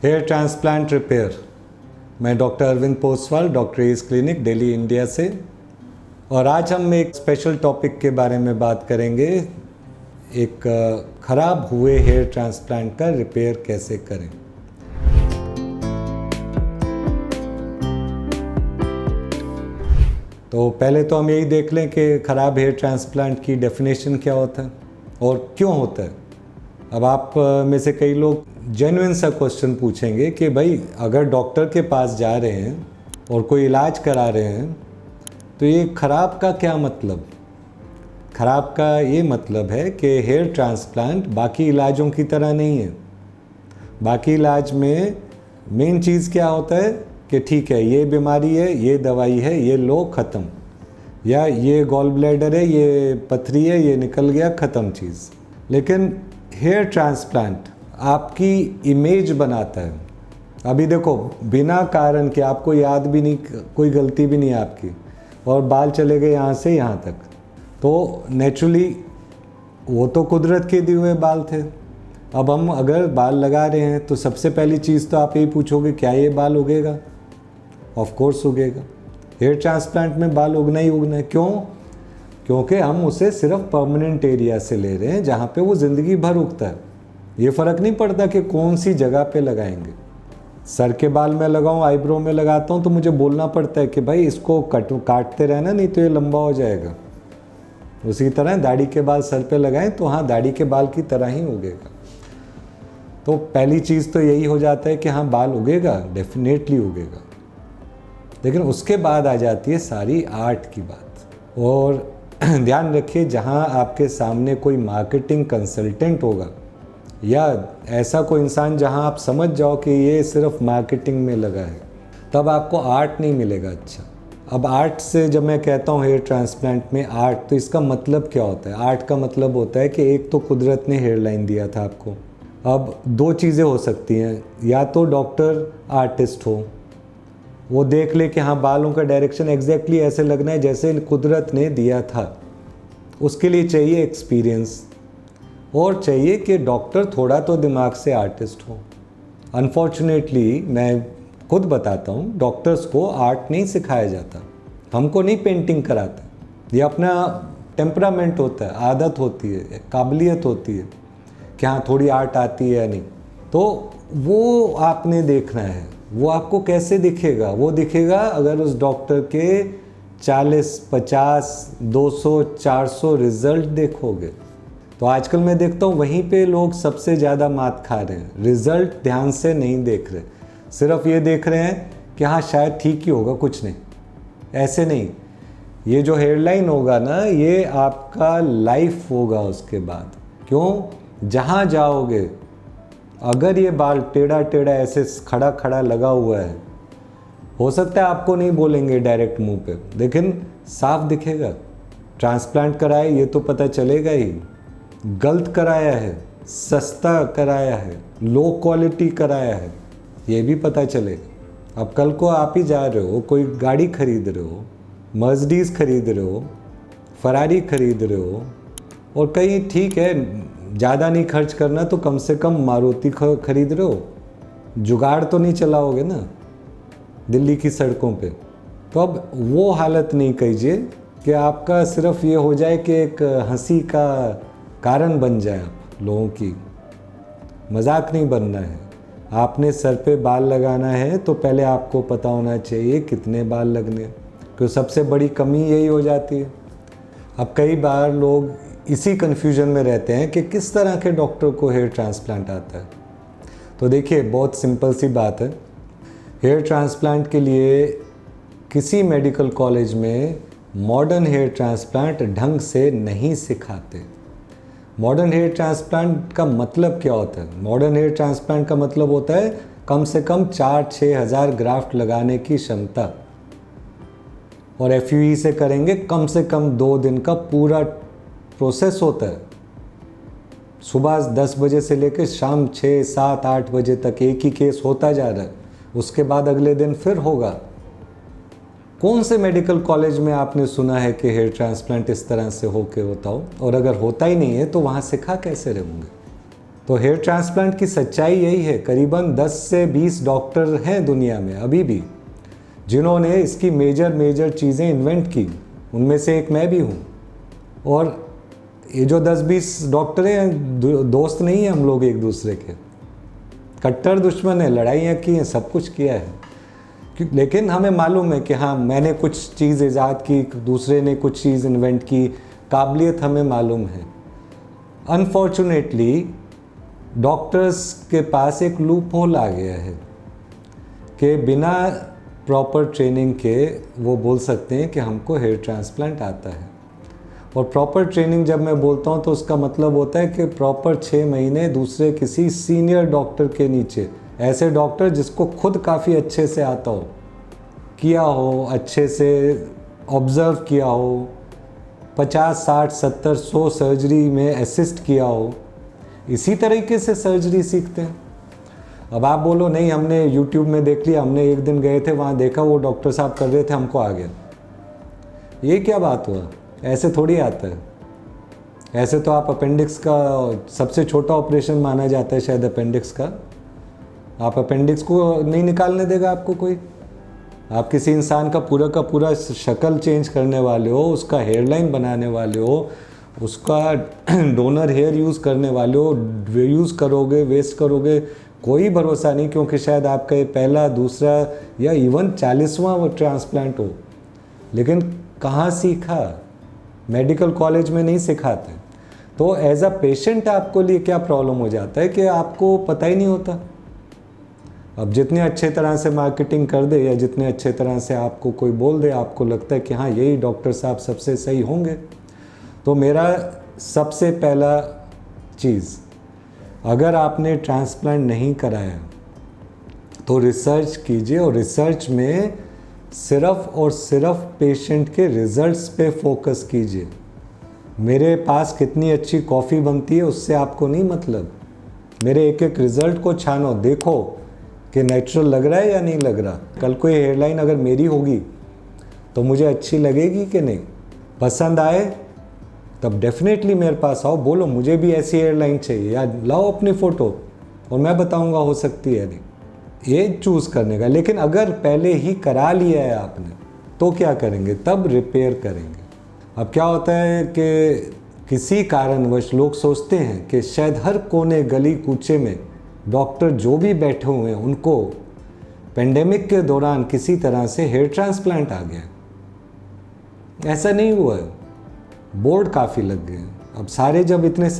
Hair transplant repair. मैं doctor Arvind Poswal, doctor S clinic, Delhi, India से। और आज हम एक स्पेशल टॉपिक के बारे में बात करेंगे, एक ख़राब हुए हेयर ट्रांसप्लांट का रिपेयर कैसे करें। तो पहले तो हम यही देख लें कि ख़राब हेयर ट्रांसप्लांट की डेफिनेशन क्या होता है और क्यों होता है। अब आप में से कई लोग जेन्युइन सा क्वेश्चन पूछेंगे कि भाई अगर डॉक्टर के पास जा रहे हैं और कोई इलाज करा रहे हैं तो ये ख़राब का क्या मतलब। ख़राब का ये मतलब है कि हेयर ट्रांसप्लांट बाकी इलाजों की तरह नहीं है। बाकी इलाज में मेन चीज़ क्या होता है कि ठीक है, ये बीमारी है, ये दवाई है, ये लो, ख़त्म। या ये गॉल ब्लैडर है, ये पथरी है, ये निकल गया, ख़त्म चीज़। लेकिन हेयर ट्रांसप्लांट आपकी इमेज बनाता है। अभी देखो, बिना कारण के आपको याद भी नहीं, कोई गलती भी नहीं है आपकी, और बाल चले गए यहाँ से यहाँ तक, तो नेचुरली वो तो कुदरत के दिए हुए बाल थे। अब हम अगर बाल लगा रहे हैं तो सबसे पहली चीज़ तो आप यही पूछोगे, क्या ये बाल उगेगा? ऑफ कोर्स उगेगा। हेयर ट्रांसप्लांट में बाल उगना ही उगना है। क्यों? क्योंकि हम उसे सिर्फ परमानेंट एरिया से ले रहे हैं जहाँ पे वो ज़िंदगी भर उगता है। ये फ़र्क नहीं पड़ता कि कौन सी जगह पे लगाएंगे। सर के बाल में लगाऊं, आईब्रो में लगाता हूँ तो मुझे बोलना पड़ता है कि भाई इसको काटते रहना, नहीं तो ये लंबा हो जाएगा। उसी तरह दाढ़ी के बाल सर पे लगाएं तो हाँ, दाढ़ी के बाल की तरह ही उगेगा। तो पहली चीज़ तो यही हो जाता है कि हाँ, बाल उगेगा, डेफिनेटली उगेगा। लेकिन उसके बाद आ जाती है सारी आर्ट की बात। और ध्यान रखिए, जहाँ आपके सामने कोई मार्केटिंग कंसल्टेंट होगा या ऐसा कोई इंसान जहाँ आप समझ जाओ कि ये सिर्फ मार्केटिंग में लगा है, तब आपको आर्ट नहीं मिलेगा अच्छा। अब आर्ट से जब मैं कहता हूँ हेयर ट्रांसप्लांट में आर्ट, तो इसका मतलब क्या होता है? आर्ट का मतलब होता है कि एक तो कुदरत ने हेयर लाइन दिया था आपको। अब दो चीज़ें हो सकती हैं, या तो डॉक्टर आर्टिस्ट हो, वो देख ले कि हाँ, बालों का डायरेक्शन एग्जैक्टली ऐसे लगना है जैसे कुदरत ने दिया था। उसके लिए चाहिए एक्सपीरियंस, और चाहिए कि डॉक्टर थोड़ा तो दिमाग से आर्टिस्ट हो। अनफॉर्चुनेटली मैं खुद बताता हूँ, डॉक्टर्स को आर्ट नहीं सिखाया जाता, हमको नहीं पेंटिंग कराता। ये अपना टेम्परामेंट होता है, आदत होती है, काबिलियत होती है कि हाँ, थोड़ी आर्ट आती है या नहीं। तो वो आपने देखना है। वो आपको कैसे दिखेगा? वो दिखेगा अगर उस डॉक्टर के 40, 50, 200, 400 रिज़ल्ट देखोगे। तो आजकल मैं देखता हूँ वहीं पे लोग सबसे ज़्यादा मात खा रहे हैं। रिज़ल्ट ध्यान से नहीं देख रहे, सिर्फ ये देख रहे हैं कि हाँ, शायद ठीक ही होगा, कुछ नहीं। ऐसे नहीं। ये जो हेयरलाइन होगा ना, ये आपका लाइफ होगा उसके बाद। क्यों? जहाँ जाओगे, अगर ये बाल टेढ़ा टेढ़ा ऐसे खड़ा खड़ा लगा हुआ है, हो सकता है आपको नहीं बोलेंगे डायरेक्ट मुंह पे, लेकिन साफ दिखेगा। ट्रांसप्लांट कराए ये तो पता चलेगा ही। गलत कराया है, सस्ता कराया है, लो क्वालिटी कराया है, ये भी पता चलेगा। अब कल को आप ही जा रहे हो, कोई गाड़ी खरीद रहे हो, मर्सिडीज़ खरीद रहे हो, फरारी खरीद रहे हो, और कहीं ठीक है ज़्यादा नहीं खर्च करना तो कम से कम मारुति खरीद रहे हो, जुगाड़ तो नहीं चलाओगे ना दिल्ली की सड़कों पे। तो अब वो हालत नहीं कीजिए कि आपका सिर्फ ये हो जाए कि एक हंसी का कारण बन जाए आप लोगों की। मजाक नहीं बनना है। आपने सर पे बाल लगाना है तो पहले आपको पता होना चाहिए कितने बाल लगने, क्योंकि सबसे बड़ी कमी यही हो जाती है। अब कई बार लोग इसी कन्फ्यूजन में रहते हैं कि किस तरह के डॉक्टर को हेयर ट्रांसप्लांट आता है। तो देखिए, बहुत सिंपल सी बात है। हेयर ट्रांसप्लांट के लिए किसी मेडिकल कॉलेज में मॉडर्न हेयर ट्रांसप्लांट ढंग से नहीं सिखाते। मॉडर्न हेयर ट्रांसप्लांट का मतलब क्या होता है? मॉडर्न हेयर ट्रांसप्लांट का मतलब होता है कम से कम 4-6 हज़ार ग्राफ्ट लगाने की क्षमता, और FUE से करेंगे कम से कम 2 दिन का पूरा प्रोसेस होता है। सुबह 10 बजे से लेकर शाम 6, 7, 8 बजे तक एक ही केस होता जा रहा है। उसके बाद अगले दिन फिर होगा। कौन से मेडिकल कॉलेज में आपने सुना है कि हेयर ट्रांसप्लांट इस तरह से होके होता हो? और अगर होता ही नहीं है तो वहाँ सिखा कैसे रहेंगे? तो हेयर ट्रांसप्लांट की सच्चाई यही है, करीबन 10 से 20 डॉक्टर हैं दुनिया में अभी भी जिन्होंने इसकी मेजर चीज़ें इन्वेंट की, उनमें से एक मैं भी हूँ। और ये जो 10-20 डॉक्टर हैं दोस्त नहीं हैं हम लोग एक दूसरे के, कट्टर दुश्मन है, लड़ाइयाँ की हैं, सब कुछ किया है। लेकिन हमें मालूम है कि हाँ मैंने कुछ चीज़ ईजाद की, दूसरे ने कुछ चीज़ इन्वेंट की, काबिलियत हमें मालूम है। अनफॉर्चुनेटली डॉक्टर्स के पास एक लूप होल आ गया है कि बिना प्रॉपर ट्रेनिंग के वो बोल सकते हैं कि हमको हेयर ट्रांसप्लांट आता है। और प्रॉपर ट्रेनिंग जब मैं बोलता हूँ तो उसका मतलब होता है कि प्रॉपर 6 महीने दूसरे किसी सीनियर डॉक्टर के नीचे, ऐसे डॉक्टर जिसको खुद काफ़ी अच्छे से आता हो, किया हो, अच्छे से ऑब्ज़र्व किया हो, 50, 60, 70, 100 सर्जरी में असिस्ट किया हो, इसी तरीके से सर्जरी सीखते हैं। अब आप बोलो नहीं हमने यूट्यूब में देख लिया, हमने एक दिन गए थे वहाँ देखा वो डॉक्टर साहब कर रहे थे हमको आ गया, ये क्या बात हुआ? ऐसे थोड़ी आता है। ऐसे तो आप अपेंडिक्स का सबसे छोटा ऑपरेशन माना जाता है शायद अपेंडिक्स का, आप अपेंडिक्स को नहीं निकालने देगा आपको कोई। आप किसी इंसान का पूरा शक्ल चेंज करने वाले हो, उसका हेयर लाइन बनाने वाले हो, उसका डोनर हेयर यूज़ करने वाले हो, यूज़ करोगे, वेस्ट करोगे, कोई भरोसा नहीं, क्योंकि शायद आपका ये पहला, दूसरा या इवन 40वां वो ट्रांसप्लांट हो। लेकिन कहाँ सीखा? मेडिकल कॉलेज में नहीं सिखाते। तो एज अ पेशेंट आपको लिए क्या प्रॉब्लम हो जाता है कि आपको पता ही नहीं होता। अब जितने अच्छे तरह से मार्केटिंग कर दे या जितने अच्छे तरह से आपको कोई बोल दे, आपको लगता है कि हाँ यही डॉक्टर साहब सबसे सही होंगे। तो मेरा सबसे पहला चीज़, अगर आपने ट्रांसप्लांट नहीं कराया तो रिसर्च कीजिए, और रिसर्च में सिर्फ और सिर्फ पेशेंट के रिज़ल्ट्स पे फोकस कीजिए। मेरे पास कितनी अच्छी कॉफ़ी बनती है उससे आपको नहीं मतलब, मेरे एक एक रिज़ल्ट को छानो, देखो कि नेचुरल लग रहा है या नहीं लग रहा। कल कोई हेयरलाइन अगर मेरी होगी तो मुझे अच्छी लगेगी कि नहीं, पसंद आए तब डेफिनेटली मेरे पास आओ, बोलो मुझे भी ऐसी हेयरलाइन चाहिए, या लाओ अपनी फ़ोटो और मैं बताऊंगा हो सकती है नहीं, ये चूज़ करने का। लेकिन अगर पहले ही करा लिया है आपने तो क्या करेंगे? तब रिपेयर करेंगे। अब क्या होता है कि किसी कारणवश लोग सोचते हैं कि शायद हर कोने गली कूचे में डॉक्टर जो भी बैठे हुए हैं उनको पेंडेमिक के दौरान किसी तरह से हेयर ट्रांसप्लांट आ गया। ऐसा नहीं हुआ है, बोर्ड काफ़ी लग गए हैं। अब सारे जब इतने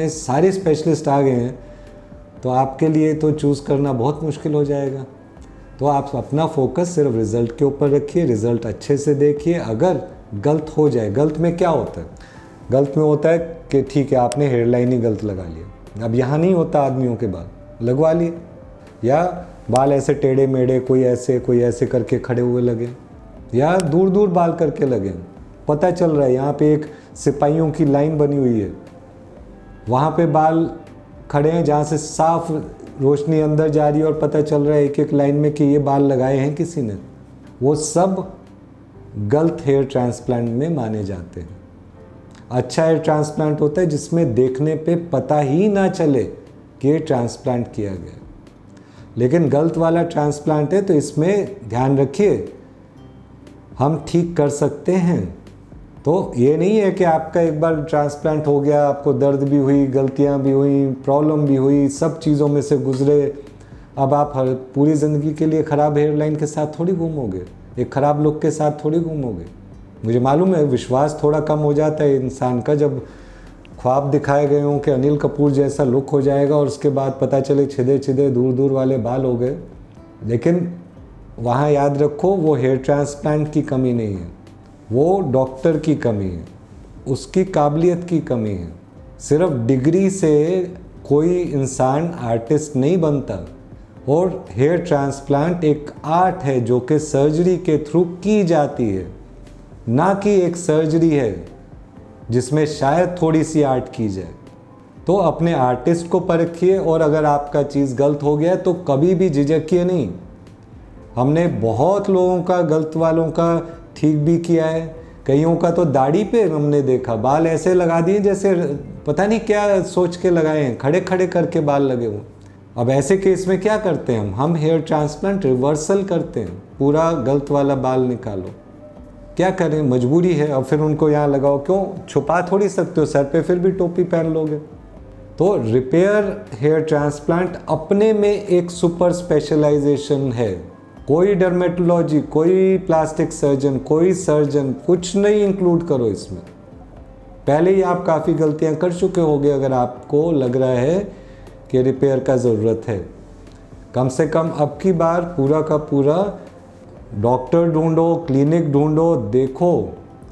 सारे स्पेशलिस्ट आ गए हैं तो आपके लिए तो चूज़ करना बहुत मुश्किल हो जाएगा। तो आप अपना फोकस सिर्फ रिज़ल्ट के ऊपर रखिए, रिज़ल्ट अच्छे से देखिए। अगर गलत हो जाए, गलत में क्या होता है? गलत में होता है कि ठीक है आपने हेयर लाइन ही गलत लगा लिया, अब यहाँ नहीं होता आदमियों के बाल लगवा लिए, या बाल ऐसे टेढ़े मेढ़े कोई ऐसे करके खड़े हुए लगे, या दूर दूर बाल करके लगे। पता चल रहा है यहाँ पे एक सिपाहियों की लाइन बनी हुई है, वहाँ पे बाल खड़े हैं जहाँ से साफ रोशनी अंदर जा रही है और पता चल रहा है एक एक लाइन में कि ये बाल लगाए हैं किसी ने। वो सब गलत हेयर ट्रांसप्लांट में माने जाते हैं। अच्छा हेयर ट्रांसप्लांट होता है जिसमें देखने पे पता ही ना चले कि ये ट्रांसप्लांट किया गया। लेकिन गलत वाला ट्रांसप्लांट है तो इसमें ध्यान रखिए, हम ठीक कर सकते हैं। तो ये नहीं है कि आपका एक बार ट्रांसप्लांट हो गया, आपको दर्द भी हुई, गलतियां भी हुई, प्रॉब्लम भी हुई, सब चीज़ों में से गुजरे, अब आप पूरी ज़िंदगी के लिए ख़राब हेयर लाइन के साथ थोड़ी घूमोगे, एक ख़राब लुक के साथ थोड़ी घूमोगे। मुझे मालूम है विश्वास थोड़ा कम हो जाता है इंसान का जब ख्वाब दिखाए गए हों कि अनिल कपूर जैसा लुक हो जाएगा और उसके बाद पता चले छिदे दूर दूर वाले बाल हो गए। लेकिन वहाँ याद रखो वो हेयर ट्रांसप्लांट की कमी नहीं है, वो डॉक्टर की कमी है, उसकी काबिलियत की कमी है। सिर्फ डिग्री से कोई इंसान आर्टिस्ट नहीं बनता। और हेयर ट्रांसप्लांट एक आर्ट है जो कि सर्जरी के थ्रू की जाती है, ना कि एक सर्जरी है जिसमें शायद थोड़ी सी आर्ट की जाए। तो अपने आर्टिस्ट को परखिए, और अगर आपका चीज़ गलत हो गया तो कभी भी झिझकिए नहीं। हमने बहुत लोगों का, गलत वालों का ठीक भी किया है, कईयों का तो दाढ़ी पे हमने देखा, बाल ऐसे लगा दिए जैसे पता नहीं क्या सोच के लगाए हैं, खड़े खड़े करके बाल लगे हुए। अब ऐसे केस में क्या करते हैं हम हेयर ट्रांसप्लांट रिवर्सल करते हैं, पूरा गलत वाला बाल निकालो। क्या करें, मजबूरी है। अब फिर उनको यहाँ लगाओ, क्यों छुपा थोड़ी सकते हो सर पे, फिर भी टोपी पहन लोगे। तो रिपेयर हेयर ट्रांसप्लांट अपने में एक सुपर स्पेशलाइजेशन है। कोई डर्मेटोलॉजी, कोई प्लास्टिक सर्जन, कोई सर्जन कुछ नहीं इंक्लूड करो इसमें। पहले ही आप काफ़ी गलतियां कर चुके होगे अगर आपको लग रहा है कि रिपेयर का ज़रूरत है। कम से कम अब की बार पूरा का पूरा डॉक्टर ढूंढो, क्लिनिक ढूंढो, देखो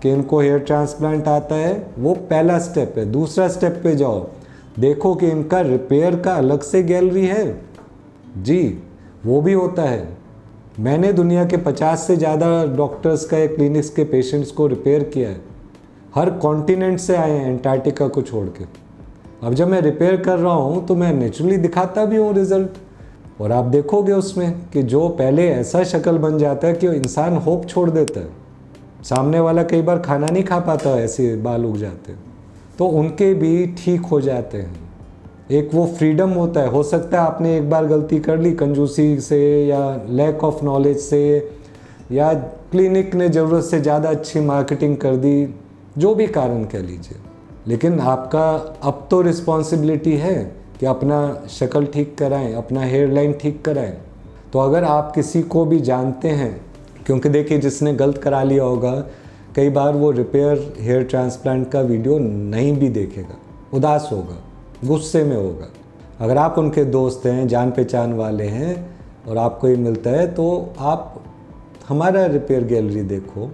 कि इनको हेयर ट्रांसप्लांट आता है, वो पहला स्टेप है। दूसरा स्टेप पे जाओ, देखो कि इनका रिपेयर का अलग से गैलरी है। जी, वो भी होता है। मैंने दुनिया के 50 से ज़्यादा डॉक्टर्स का या क्लिनिक्स के पेशेंट्स को रिपेयर किया है। हर कॉन्टिनेंट से आए हैं, एंटार्क्टिका को छोड़ के। अब जब मैं रिपेयर कर रहा हूँ तो मैं नेचुरली दिखाता भी हूँ रिजल्ट, और आप देखोगे उसमें कि जो पहले ऐसा शक्ल बन जाता है कि इंसान होप छोड़ देता है। सामने वाला कई बार खाना नहीं खा पाता, ऐसे बाल उग जाते हैं, तो उनके भी ठीक हो जाते हैं। एक वो फ्रीडम होता है। हो सकता है आपने एक बार गलती कर ली कंजूसी से या लैक ऑफ नॉलेज से, या क्लिनिक ने ज़रूरत से ज़्यादा अच्छी मार्केटिंग कर दी, जो भी कारण कह लीजिए, लेकिन आपका अब तो रिस्पॉन्सिबिलिटी है कि अपना शक्ल ठीक कराएं, अपना हेयर लाइन ठीक कराएं। तो अगर आप किसी को भी जानते हैं, क्योंकि देखिए जिसने गलत करा लिया होगा कई बार वो रिपेयर हेयर ट्रांसप्लांट का वीडियो नहीं भी देखेगा, उदास होगा, गुस्से में होगा। अगर आप उनके दोस्त हैं, जान पहचान वाले हैं और आपको ये मिलता है, तो आप हमारा रिपेयर गैलरी देखो,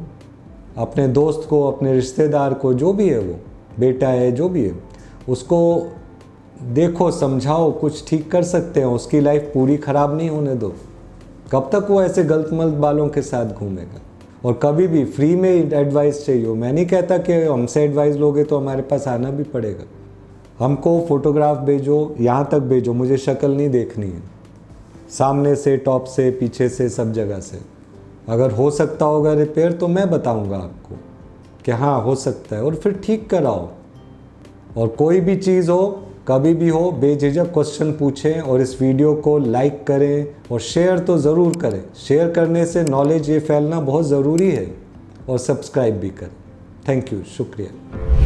अपने दोस्त को, अपने रिश्तेदार को, जो भी है, वो बेटा है, जो भी है, उसको देखो, समझाओ, कुछ ठीक कर सकते हैं, उसकी लाइफ पूरी ख़राब नहीं होने दो। कब तक वो ऐसे गलत मलत बालों के साथ घूमेगा। और कभी भी फ्री में एडवाइस चाहिए हो, मैं नहीं कहता कि हमसे एडवाइस लोगे तो हमारे पास आना भी पड़ेगा। हमको फ़ोटोग्राफ भेजो, यहाँ तक भेजो, मुझे शक्ल नहीं देखनी है, सामने से, टॉप से, पीछे से, सब जगह से। अगर हो सकता होगा रिपेयर तो मैं बताऊंगा आपको कि हाँ हो सकता है, और फिर ठीक कराओ। और कोई भी चीज़ हो, कभी भी हो, बेझिझक क्वेश्चन पूछें, और इस वीडियो को लाइक करें और शेयर तो ज़रूर करें। शेयर करने से नॉलेज ये फैलना बहुत ज़रूरी है, और सब्सक्राइब भी करें। थैंक यू, शुक्रिया।